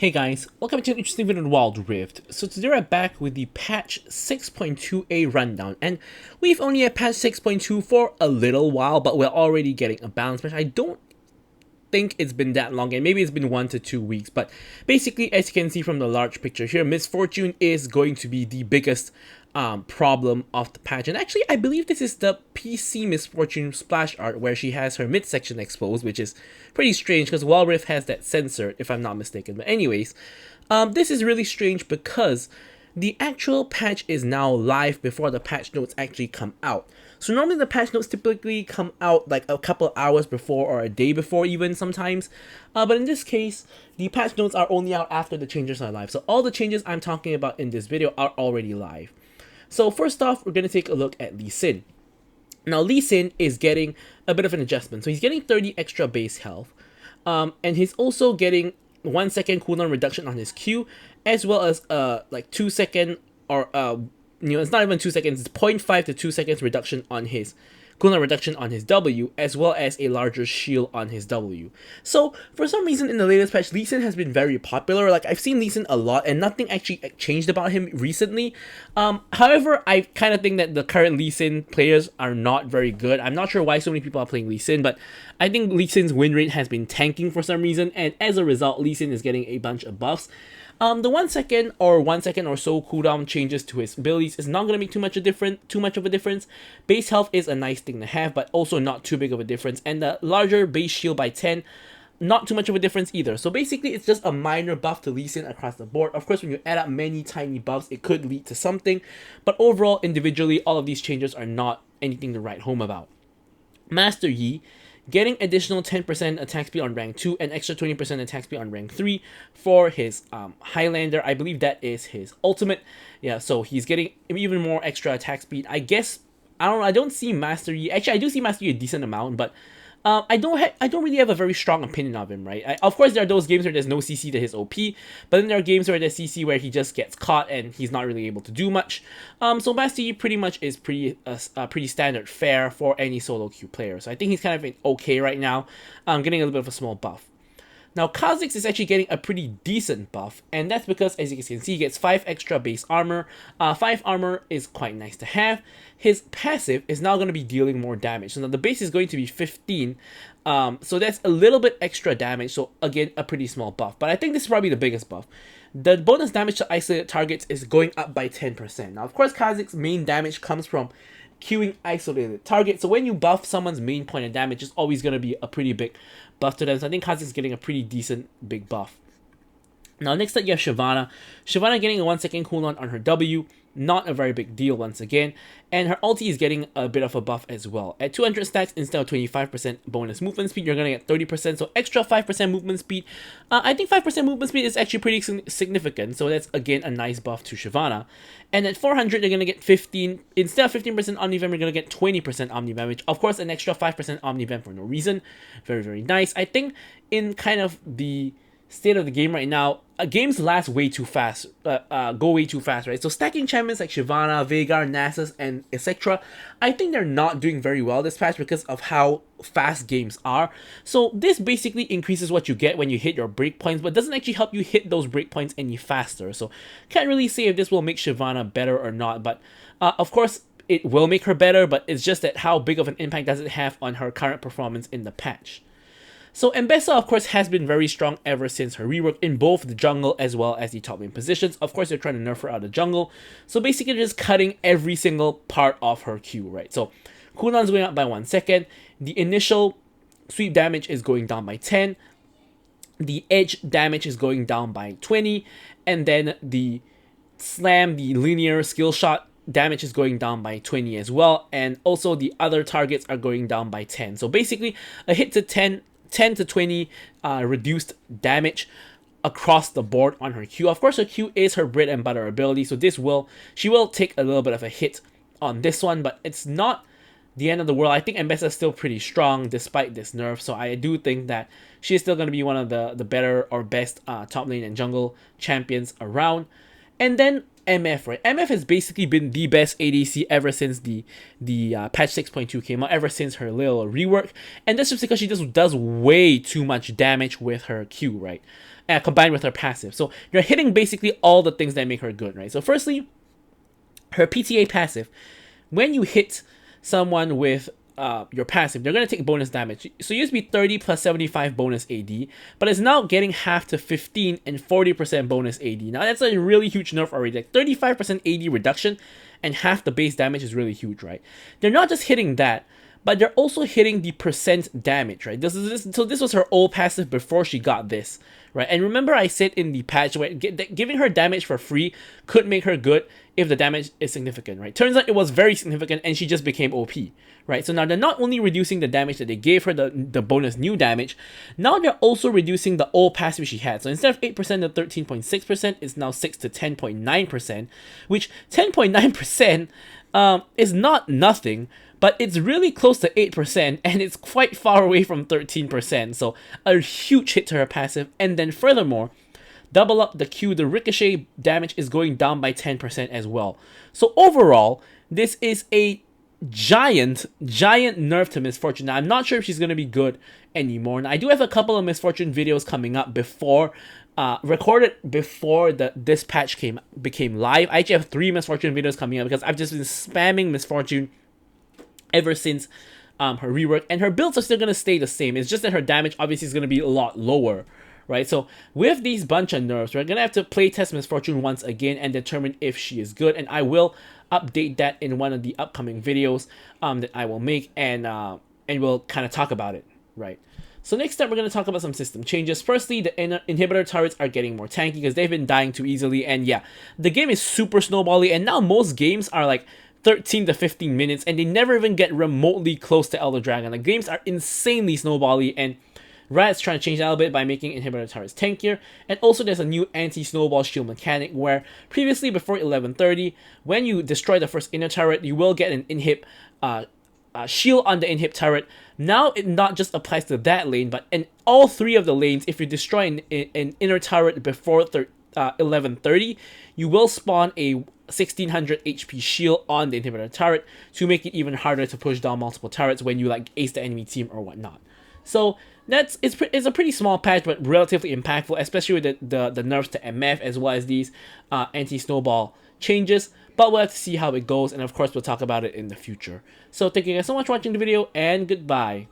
Hey guys, welcome to an interesting video on Wild Rift. So today we're back with the patch 6.2a rundown, and we've only had patch 6.2 for a little while, but we're already getting a balance patch. I don't think it's been that long, and maybe it's been 1 to 2 weeks, but basically, as you can see from the large picture here, Misfortune is going to be the biggest problem of the patch. And actually, I believe this is the PC Misfortune splash art where she has her midsection exposed, which is pretty strange because Wild Rift has that censored, if I'm not mistaken. But anyways, this is really strange because the actual patch is now live before the patch notes actually come out. So normally the patch notes typically come out like a couple hours before or a day before even sometimes. But in this case, the patch notes are only out after the changes are live. So all the changes I'm talking about in this video are already live. So first off, we're going to take a look at Lee Sin. Now Lee Sin is getting a bit of an adjustment. So he's getting 30 extra base health. And he's also getting 1 second cooldown reduction on his Q, as well as like 2 second or it's not even 2 seconds, it's 0.5 to 2 seconds reduction on his cooldown reduction on his W, as well as a larger shield on his W. So for some reason in the latest patch, Lee Sin has been very popular. Like I've seen Lee Sin a lot and nothing actually changed about him recently. However, I kind of think that the current Lee Sin players are not very good. I'm not sure why so many people are playing Lee Sin, but I think Lee Sin's win rate has been tanking for some reason, and as a result, Lee Sin is getting a bunch of buffs. The 1 second or 1 second or so cooldown changes to his abilities is not going to make too much of a difference. Base health is a nice thing to have, but also not too big of a difference. And the larger base shield by 10, not too much of a difference either. So basically, it's just a minor buff to Lee Sin across the board. Of course, when you add up many tiny buffs, it could lead to something. But overall, individually, all of these changes are not anything to write home about. Master Yi getting additional 10% attack speed on rank 2 and extra 20% attack speed on rank 3 for his Highlander. I believe that is his ultimate. Yeah, so he's getting even more extra attack speed. I guess, I don't see Master Yi. Actually, I do see Master Yi a decent amount, but I don't really have a very strong opinion of him, right? Of course, there are those games where there's no CC to his OP, but then there are games where there's CC where he just gets caught and he's not really able to do much. So Master Yi pretty much is pretty standard fare for any solo queue player. So I think he's kind of okay right now, getting a little bit of a small buff. Now, Kha'Zix is actually getting a pretty decent buff, and that's because, as you can see, he gets 5 extra base armor. 5 armor is quite nice to have. His passive is now going to be dealing more damage. So now the base is going to be 15, so that's a little bit extra damage, so again, a pretty small buff. But I think this is probably the biggest buff. The bonus damage to isolated targets is going up by 10%. Now, of course, Kha'Zix's main damage comes from queuing isolated targets. So when you buff someone's main point of damage, it's always going to be a pretty big buff to them. So I think Kha'Zix is getting a pretty decent big buff. Now next up you have Shyvana. Shyvana getting a 1 second cooldown on her W. Not a very big deal once again. And her ulti is getting a bit of a buff as well. At 200 stacks, instead of 25% bonus movement speed, you're going to get 30%. So extra 5% movement speed. I think 5% movement speed is actually pretty significant. So that's again a nice buff to Shyvana. And at 400, you're going to get 15. Instead of 15% Omni-Vamp, you're going to get 20% Omni-Vamp, which of course an extra 5% Omni-Vamp for no reason. Very, very nice. I think in kind of the state of the game right now, games last way too fast, go way too fast, right? So stacking champions like Shyvana, Veigar, Nasus, and etc., I think they're not doing very well this patch because of how fast games are. So this basically increases what you get when you hit your breakpoints, but doesn't actually help you hit those breakpoints any faster. So can't really say if this will make Shyvana better or not, but of course it will make her better, but it's just that how big of an impact does it have on her current performance in the patch. So Mbessa, of course, has been very strong ever since her rework in both the jungle as well as the top lane positions. Of course, they're trying to nerf her out of the jungle. So basically, just cutting every single part of her Q, right? So cooldown's going up by 1 second. The initial sweep damage is going down by 10. The edge damage is going down by 20. And then the slam, the linear skill shot damage is going down by 20 as well. And also the other targets are going down by 10. So basically, a hit to 10 to 20 reduced damage across the board on her Q. Of course, her Q is her bread and butter ability, so she will take a little bit of a hit on this one, but it's not the end of the world. I think Mbessa is still pretty strong despite this nerf, so I do think that she's still going to be one of the better or best top lane and jungle champions around. And then MF, right? MF has basically been the best ADC ever since the patch 6.2 came out, ever since her little rework. And that's just because she just does way too much damage with her Q, right? combined with her passive. So you're hitting basically all the things that make her good, right? So firstly, her PTA passive, when you hit someone with your passive, they're going to take bonus damage. So it used to be 30 plus 75 bonus AD, but it's now getting half to 15 and 40% bonus AD. Now that's a really huge nerf already. Like 35% AD reduction and half the base damage is really huge, right? They're not just hitting that, but they're also hitting the percent damage, right? So this was her old passive before she got this, right? And remember I said in the patch where giving her damage for free could make her good if the damage is significant, right? Turns out it was very significant and she just became OP, right? So now they're not only reducing the damage that they gave her, the bonus new damage, now they're also reducing the old passive she had. So instead of 8% to 13.6%, it's now 6 to 10.9%, which 10.9% is not nothing, but it's really close to 8% and it's quite far away from 13%. So a huge hit to her passive. And then furthermore, double up the Q, the ricochet damage is going down by 10% as well. So overall, this is a giant nerf to Miss Fortune. Now, I'm not sure if she's going to be good anymore. Now, I do have a couple of Miss Fortune videos coming up before, recorded before this patch became live. I actually have 3 Miss Fortune videos coming up because I've just been spamming Miss Fortune ever since her rework, and her builds are still going to stay the same. It's just that her damage obviously is going to be a lot lower, right? So with these bunch of nerfs, we're going to have to playtest Miss Fortune once again and determine if she is good, and I will update that in one of the upcoming videos that I will make, and we'll kind of talk about it, right? So next up, we're going to talk about some system changes. Firstly, the inhibitor turrets are getting more tanky because they've been dying too easily, and yeah, the game is super snowbally, and now most games are like 13 to 15 minutes, and they never even get remotely close to Elder Dragon. Like, games are insanely snowbally, and Riot's trying to change that a little bit by making inhibitor turrets tankier. And also there's a new anti-snowball shield mechanic where previously before 11:30, when you destroy the first inner turret, you will get an inhib shield on the inhib turret. Now it not just applies to that lane, but in all 3 of the lanes, if you destroy an inner turret before 11:30, you will spawn a 1600 HP shield on the inhibitor turret to make it even harder to push down multiple turrets when you like ace the enemy team or whatnot. So it's a pretty small patch, but relatively impactful, especially with the nerfs to MF as well as these anti-snowball changes. But we'll have to see how it goes, and of course we'll talk about it in the future. So thank you guys so much for watching the video, and goodbye.